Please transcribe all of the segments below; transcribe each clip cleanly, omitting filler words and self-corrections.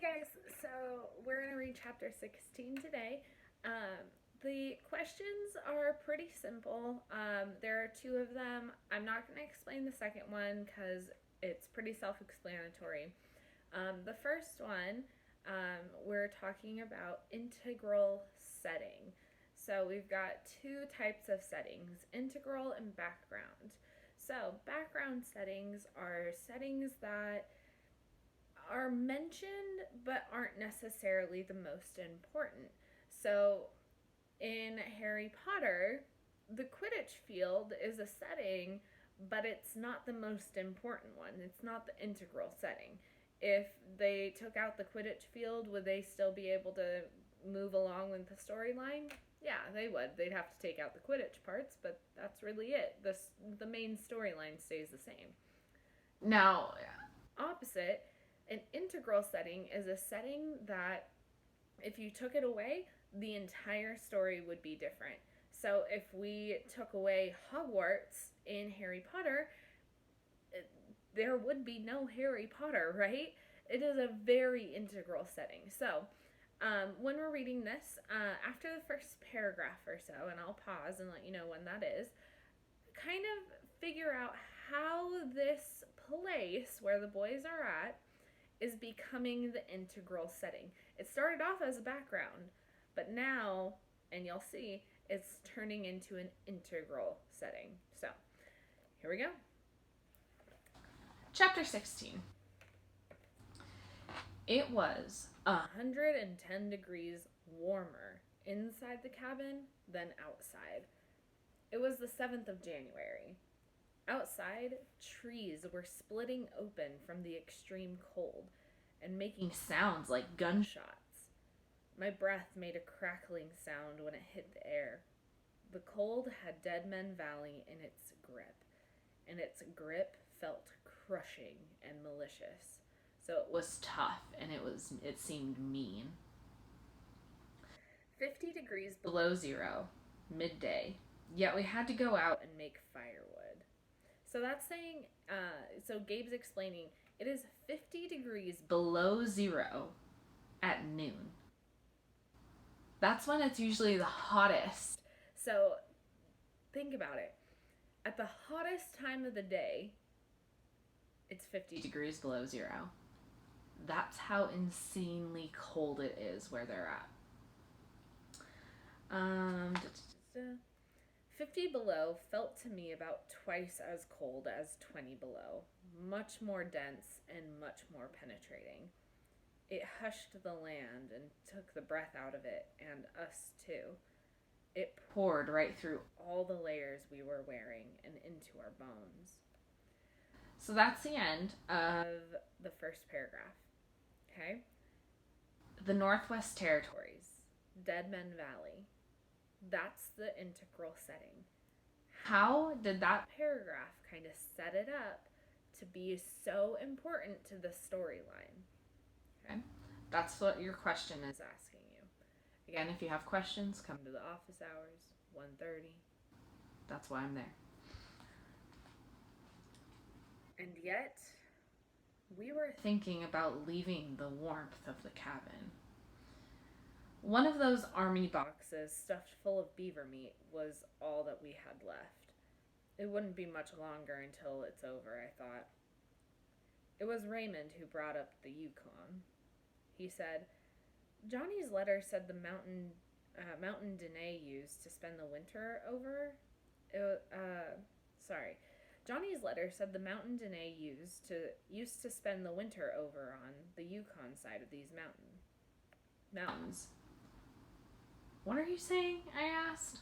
guys, so we're going to read chapter 16 today. The questions are pretty simple. There are two of them. I'm not going to explain the second one because it's pretty self explanatory. The first one, we're talking about integral setting. So we've got two types of settings, integral and background. So, background settings are settings that are mentioned but aren't necessarily the most important. So, in Harry Potter, the Quidditch field is a setting, but it's not the most important one. It's not the integral setting. If they took out the Quidditch field, would they still be able to move along with the storyline? Yeah, they would. They'd have to take out the Quidditch parts, but that's really it. The main storyline stays the same. Now, opposite, an integral setting is a setting that if you took it away, the entire story would be different. So if we took away Hogwarts in Harry Potter, there would be no Harry Potter, right? It is a very integral setting. So when we're reading this, after the first paragraph or so, and I'll pause and let you know when that is, kind of figure out how this place where the boys are at is becoming the integral setting. It started off as a background, but now, and you'll see, it's turning into an integral setting. So, here we go. Chapter 16. It was 110 degrees warmer inside the cabin than outside. It was the 7th of January. Outside, trees were splitting open from the extreme cold and making sounds like gunshots. My breath made a crackling sound when it hit the air. The cold had Deadman Valley in its grip, and its grip felt crushing and malicious. So it was tough, and it seemed mean. 50 degrees below zero, midday, yet we had to go out and make firewood. So that's saying, so Gabe's explaining, it is 50 degrees below zero at noon. That's when it's usually the hottest. So think about it. At the hottest time of the day, it's 50 degrees below zero. That's how insanely cold it is where they're at. 50 below felt to me about twice as cold as 20 below, much more dense and much more penetrating. It hushed the land and took the breath out of it, and us too. It poured right through all the layers we were wearing and into our bones. So that's the end of the first paragraph. Okay? The Northwest Territories, Deadman Valley. That's the integral setting. How did that paragraph kind of set it up to be so important to the storyline? Okay? That's what your question is asking you. Again, if you have questions, come to the office hours, 1:30. That's why I'm there. And yet, we were thinking about leaving the warmth of the cabin. One of those army boxes stuffed full of beaver meat was all that we had left. It wouldn't be much longer until it's over, I thought. It was Raymond who brought up the Yukon. He said, Johnny's letter said the mountain Danae used to spend the winter over. Johnny's letter said the mountain Danae used to spend the winter over on the Yukon side of these mountains. What are you saying? I asked.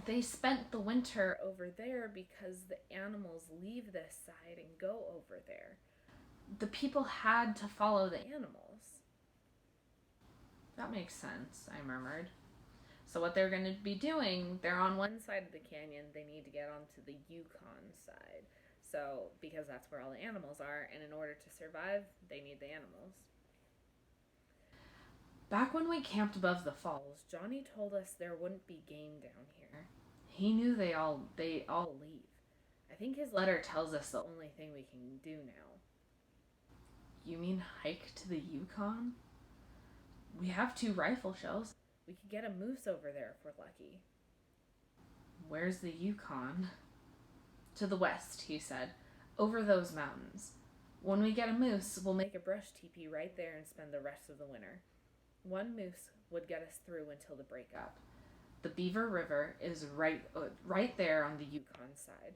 They spent the winter over there because the animals leave this side and go over there. The people had to follow the animals. That makes sense, I murmured. So what they're going to be doing, they're on one side of the canyon, they need to get onto the Yukon side. So, because that's where all the animals are, and in order to survive, they need the animals. Back when we camped above the falls, Johnny told us there wouldn't be game down here. He knew they all leave. I think his letter tells us the only thing we can do now. You mean hike to the Yukon? We have 2 rifle shells. We could get a moose over there if we're lucky. Where's the Yukon? To the west, he said. Over those mountains. When we get a moose, we'll make a brush teepee right there and spend the rest of the winter. One moose would get us through until the breakup. The Beaver River is right there on the Yukon side.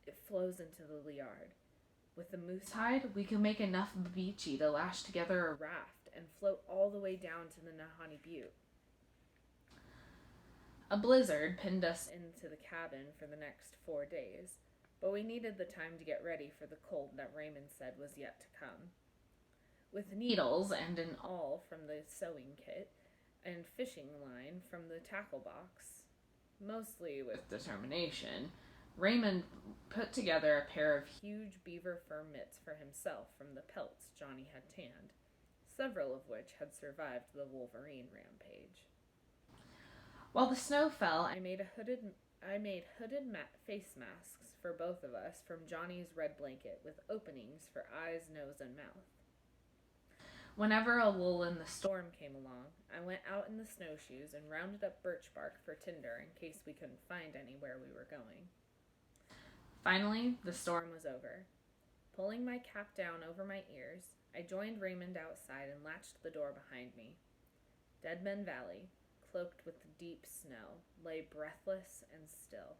It flows into the Liard. With the moose hide, we can make enough beachy to lash together a raft and float all the way down to the Nahanni Butte. A blizzard pinned us into the cabin for the next 4 days, but we needed the time to get ready for the cold that Raymond said was yet to come. With needles and an awl from the sewing kit and fishing line from the tackle box, mostly with determination, Raymond put together a pair of huge beaver fur mitts for himself from the pelts Johnny had tanned, several of which had survived the Wolverine rampage. While the snow fell, I made hooded face masks for both of us from Johnny's red blanket with openings for eyes, nose, and mouth. Whenever a lull in the storm came along, I went out in the snowshoes and rounded up birch bark for tinder in case we couldn't find any where we were going. Finally, the storm was over. Pulling my cap down over my ears, I joined Raymond outside and latched the door behind me. Deadman Valley, cloaked with deep snow, lay breathless and still.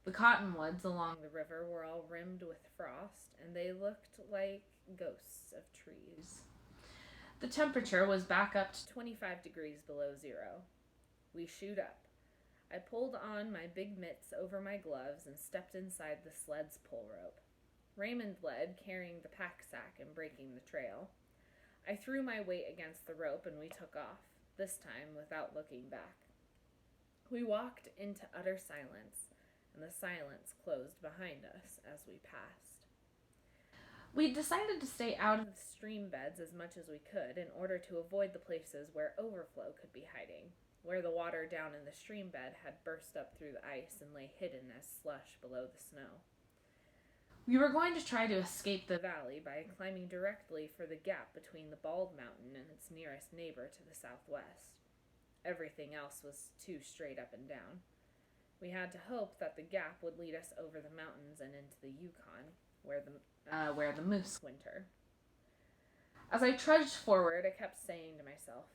The cottonwoods along the river were all rimmed with frost, and they looked like ghosts of trees. The temperature was back up to 25 degrees below zero. We shoot up. I pulled on my big mitts over my gloves and stepped inside the sled's pull rope. Raymond led, carrying the pack sack and breaking the trail. I threw my weight against the rope and we took off, this time without looking back. We walked into utter silence, and the silence closed behind us as we passed. We decided to stay out of the stream beds as much as we could in order to avoid the places where overflow could be hiding, where the water down in the stream bed had burst up through the ice and lay hidden as slush below the snow. We were going to try to escape the valley by climbing directly for the gap between the Bald Mountain and its nearest neighbor to the southwest. Everything else was too straight up and down. We had to hope that the gap would lead us over the mountains and into the Yukon, where the moose winter. As I trudged forward, I kept saying to myself,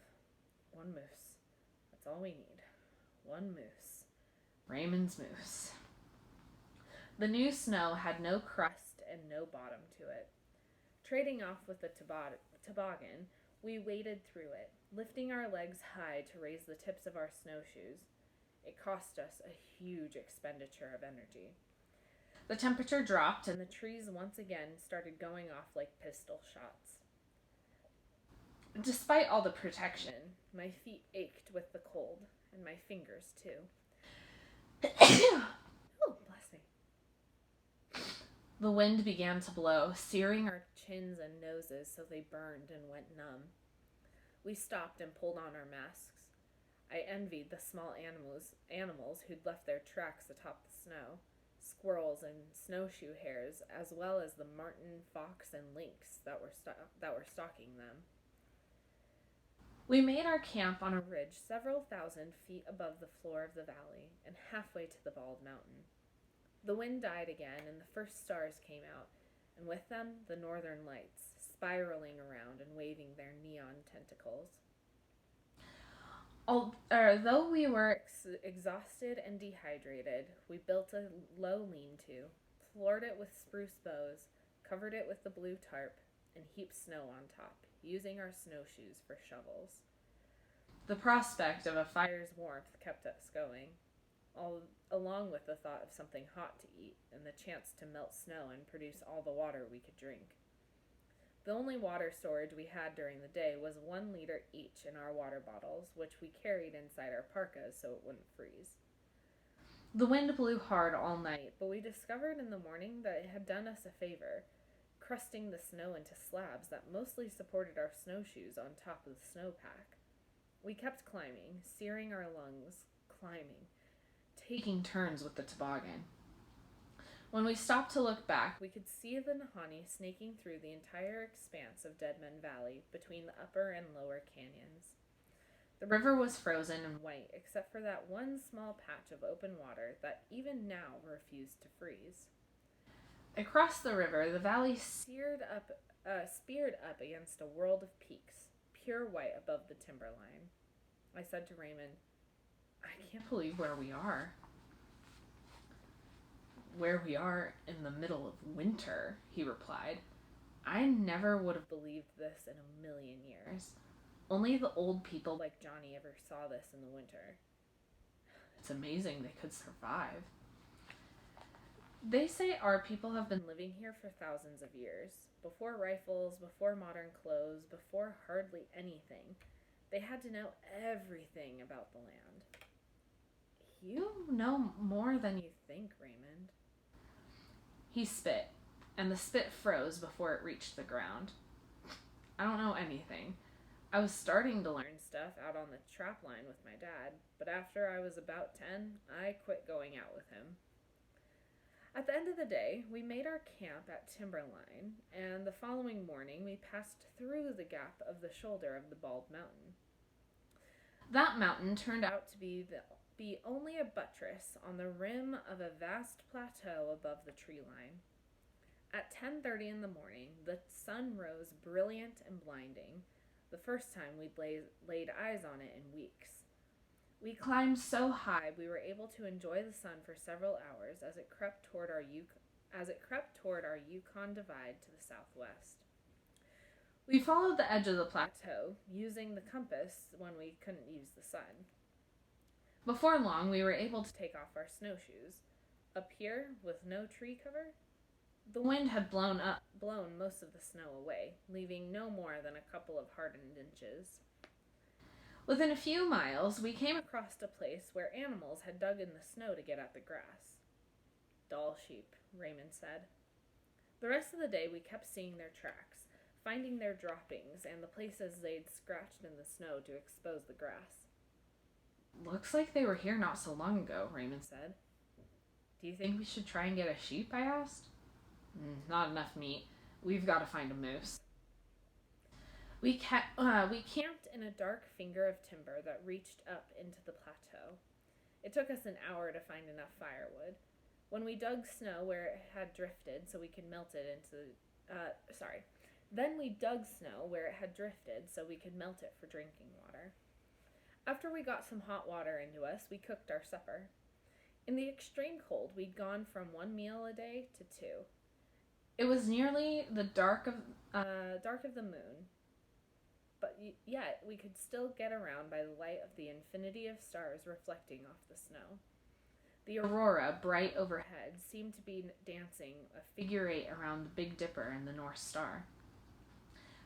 "One moose. That's all we need. One moose. Raymond's moose." The new snow had no crust and no bottom to it. Trading off with the toboggan, we waded through it, lifting our legs high to raise the tips of our snowshoes. It cost us a huge expenditure of energy. The temperature dropped and the trees once again started going off like pistol shots. Despite all the protection, my feet ached with the cold, and my fingers too. Oh, bless me. The wind began to blow, searing our chins and noses so they burned and went numb. We stopped and pulled on our masks. I envied the small animals who'd left their tracks atop the snow, squirrels and snowshoe hares, as well as the marten, fox, and lynx that were stalking them. We made our camp on a ridge several thousand feet above the floor of the valley and halfway to the Bald Mountain. The wind died again and the first stars came out, and with them the northern lights, spiraling around and waving their neon tentacles. Though we were exhausted and dehydrated, we built a low lean-to, floored it with spruce boughs, covered it with the blue tarp, and heaped snow on top, using our snowshoes for shovels. The prospect of a fire's warmth kept us going, along with the thought of something hot to eat and the chance to melt snow and produce all the water we could drink. The only water storage we had during the day was 1 liter each in our water bottles, which we carried inside our parkas so it wouldn't freeze. The wind blew hard all night, but we discovered in the morning that it had done us a favor, crusting the snow into slabs that mostly supported our snowshoes on top of the snowpack. We kept climbing, searing our lungs, climbing, taking turns with the toboggan. When we stopped to look back, we could see the Nahanni snaking through the entire expanse of Deadman Valley between the upper and lower canyons. The river was frozen and white, except for that one small patch of open water that even now refused to freeze. Across the river, the valley speared up against a world of peaks, pure white above the timberline. I said to Raymond, "I can't believe where we are." "Where we are in the middle of winter," he replied. "I never would have believed this in a million years. Only the old people like Johnny ever saw this in the winter. It's amazing they could survive." "They say our people have been living here for thousands of years. Before rifles, before modern clothes, before hardly anything. They had to know everything about the land." "You know more than you think, Raymond." He spit, and the spit froze before it reached the ground. "I don't know anything. I was starting to learn stuff out on the trap line with my dad, but after I was about 10, I quit going out with him." At the end of the day, we made our camp at Timberline, and the following morning we passed through the gap of the shoulder of the Bald Mountain. That mountain turned out to be only a buttress on the rim of a vast plateau above the tree line. At 10:30 in the morning, the sun rose brilliant and blinding, the first time we'd laid eyes on it in weeks. We climbed so high we were able to enjoy the sun for several hours as it crept toward our Yukon divide to the southwest. We followed the edge of the plateau, using the compass when we couldn't use the sun. Before long, we were able to take off our snowshoes. Up here, with no tree cover, the wind had blown most of the snow away, leaving no more than a couple of hardened inches. Within a few miles, we came across a place where animals had dug in the snow to get at the grass. "Dall sheep," Raymond said. The rest of the day we kept seeing their tracks, finding their droppings and the places they'd scratched in the snow to expose the grass. "Looks like they were here not so long ago," Raymond said. "Do you think we should try and get a sheep?" I asked. "Not enough meat. We've got to find a moose." We camped in a dark finger of timber that reached up into the plateau. It took us an hour to find enough firewood. When we dug snow where it had drifted so we could melt it Then we dug snow where it had drifted so we could melt it for drinking water. After we got some hot water into us, we cooked our supper. In the extreme cold, we'd gone from 1 meal a day to 2. It was nearly the dark of the moon, but yet we could still get around by the light of the infinity of stars reflecting off the snow. The aurora, bright overhead, seemed to be dancing a figure 8 around the Big Dipper and the North Star.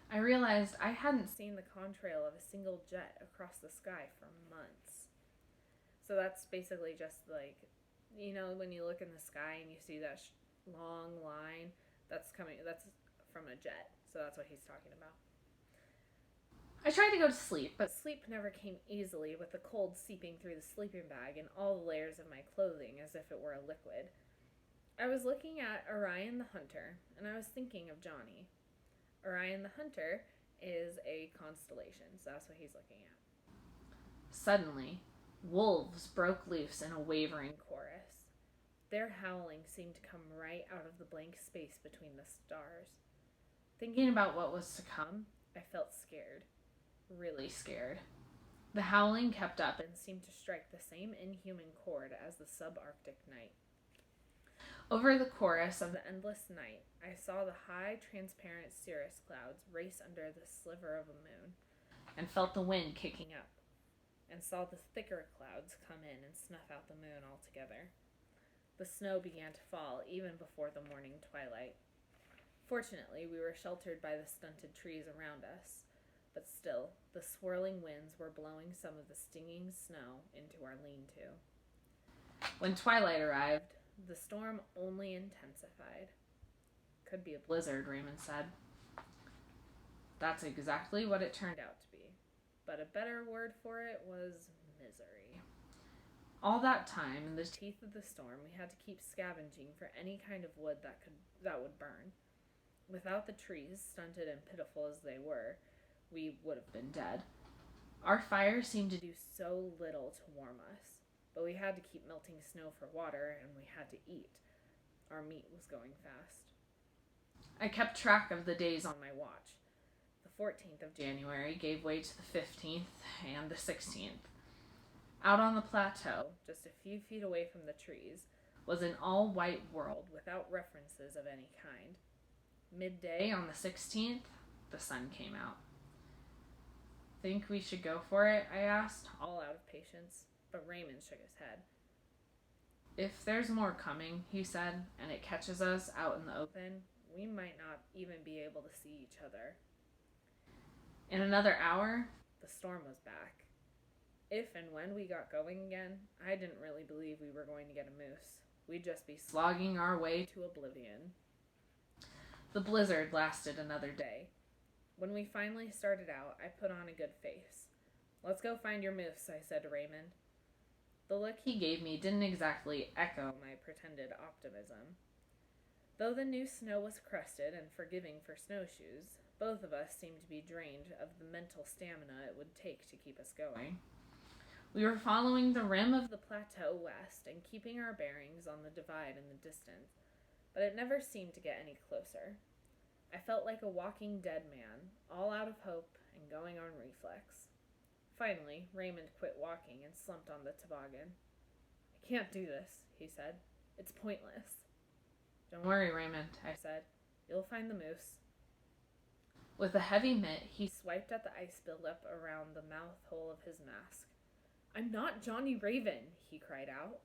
I realized I hadn't seen the contrail of a single jet across the sky for months. So that's basically just like, when you look in the sky and you see that long line, that's from a jet. So that's what he's talking about. I tried to go to sleep, but sleep never came easily, with the cold seeping through the sleeping bag and all the layers of my clothing as if it were a liquid. I was looking at Orion the Hunter, and I was thinking of Johnny. Orion the Hunter is a constellation, so that's what he's looking at. Suddenly, wolves broke loose in a wavering chorus. Their howling seemed to come right out of the blank space between the stars. Thinking about what was to come, I felt scared. Really scared. The howling kept up and seemed to strike the same inhuman chord as the subarctic night. Over the chorus of the endless night, I saw the high, transparent cirrus clouds race under the sliver of a moon, and felt the wind kicking up, and saw the thicker clouds come in and snuff out the moon altogether. The snow began to fall even before the morning twilight. Fortunately, we were sheltered by the stunted trees around us, but still, the swirling winds were blowing some of the stinging snow into our lean-to. When twilight arrived, the storm only intensified. "Could be a blizzard," Raymond said. That's exactly what it turned out to be, but a better word for it was misery. All that time, in the teeth of the storm, we had to keep scavenging for any kind of wood that would burn. Without the trees, stunted and pitiful as they were, we would have been dead. Our fire seemed to do so little to warm us, but we had to keep melting snow for water, and we had to eat. Our meat was going fast. I kept track of the days on my watch. The 14th of January gave way to the 15th and the 16th. Out on the plateau, just a few feet away from the trees, was an all-white world without references of any kind. Midday on the 16th, the sun came out. Think we should go for it? I asked, all out of patience, but Raymond shook his head. If there's more coming, he said, and it catches us out in the open, we might not even be able to see each other. In another hour, the storm was back. If and when we got going again, I didn't really believe we were going to get a moose. We'd just be slogging our way to oblivion. The blizzard lasted another day. When we finally started out, I put on a good face. Let's go find your moose, I said to Raymond. The look he gave me didn't exactly echo my pretended optimism. Though the new snow was crusted and forgiving for snowshoes, both of us seemed to be drained of the mental stamina it would take to keep us going. We were following the rim of the plateau west and keeping our bearings on the divide in the distance, but it never seemed to get any closer. I felt like a walking dead man, all out of hope and going on reflex. Finally, Raymond quit walking and slumped on the toboggan. I can't do this, he said. It's pointless. Don't worry, Raymond, I said. You'll find the moose. With a heavy mitt, he swiped at the ice buildup around the mouth hole of his mask. I'm not Johnny Raven, he cried out.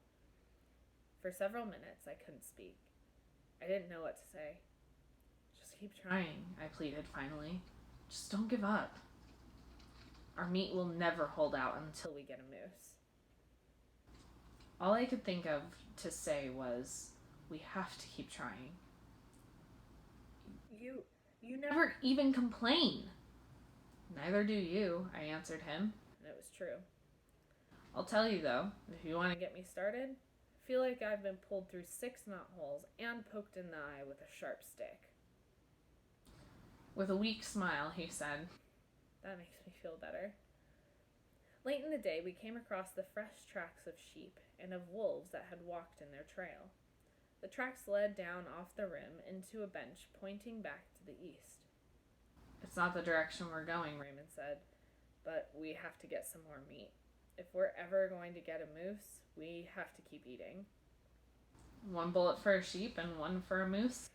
For several minutes, I couldn't speak. I didn't know what to say. Just keep trying, I pleaded finally. Just don't give up. Our meat will never hold out until we get a moose. All I could think of to say was, we have to keep trying. You never even complain. Neither do you, I answered him, and it was true. I'll tell you though, if you want to get me started, I feel like I've been pulled through 6 knotholes and poked in the eye with a sharp stick. With a weak smile, he said, That makes me feel better. Late in the day, we came across the fresh tracks of sheep and of wolves that had walked in their trail. The tracks led down off the rim into a bench pointing back to the east. It's not the direction we're going, Raymond said, but we have to get some more meat. If we're ever going to get a moose, we have to keep eating. 1 bullet for a sheep and 1 for a moose?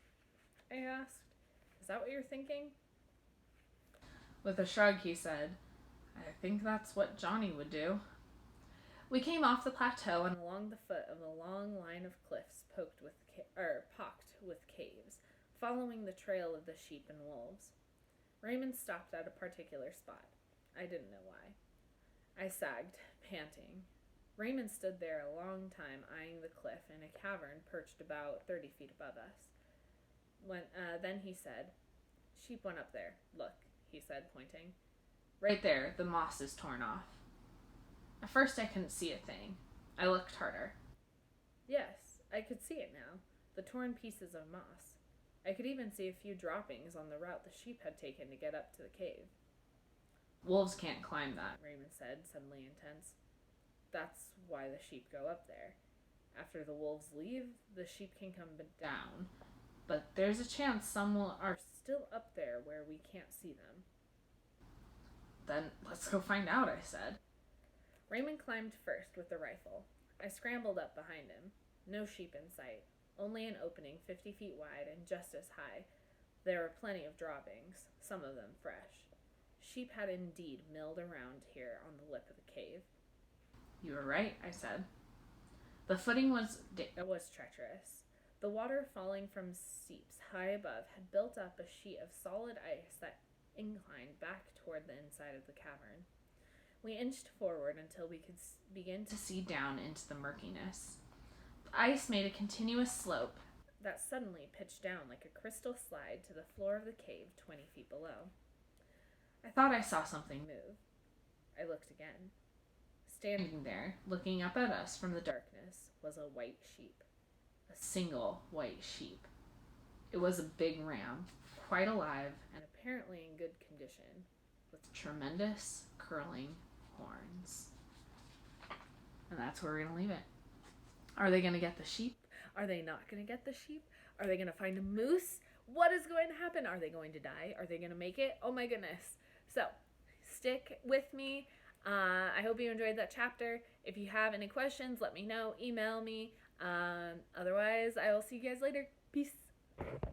I asked. Is that what you're thinking? With a shrug, he said, I think that's what Johnny would do. We came off the plateau and along the foot of a long line of cliffs pocked with caves, following the trail of the sheep and wolves. Raymond stopped at a particular spot. I didn't know why. I sagged, panting. Raymond stood there a long time, eyeing the cliff in a cavern perched about 30 feet above us. Then he said, Sheep went up there. Look, he said, pointing. Right there, the moss is torn off. At first I couldn't see a thing. I looked harder. Yes, I could see it now, the torn pieces of moss. I could even see a few droppings on the route the sheep had taken to get up to the cave. Wolves can't climb that, Raymond said, suddenly intense. That's why the sheep go up there. After the wolves leave, the sheep can come down. But there's a chance some are still up there where we can't see them. Then let's go find out, I said. Raymond climbed first with the rifle. I scrambled up behind him. No sheep in sight. Only an opening 50 feet wide and just as high. There were plenty of droppings, some of them fresh. Sheep had indeed milled around here on the lip of the cave. You were right, I said. The footing was treacherous. The water falling from steeps high above had built up a sheet of solid ice that inclined back toward the inside of the cavern. We inched forward until we could begin to see down into the murkiness. The ice made a continuous slope that suddenly pitched down like a crystal slide to the floor of the cave 20 feet below. I thought I saw something move. I looked again. Standing there, looking up at us from the darkness, was a white sheep. A single white sheep. It was a big ram, quite alive and apparently in good condition, with tremendous curling horns. And that's where we're going to leave it. Are they going to get the sheep? Are they not going to get the sheep? Are they going to find a moose? What is going to happen? Are they going to die? Are they going to make it? Oh my goodness. So, stick with me. I hope you enjoyed that chapter. If you have any questions, let me know. Email me. Otherwise, I will see you guys later. Peace.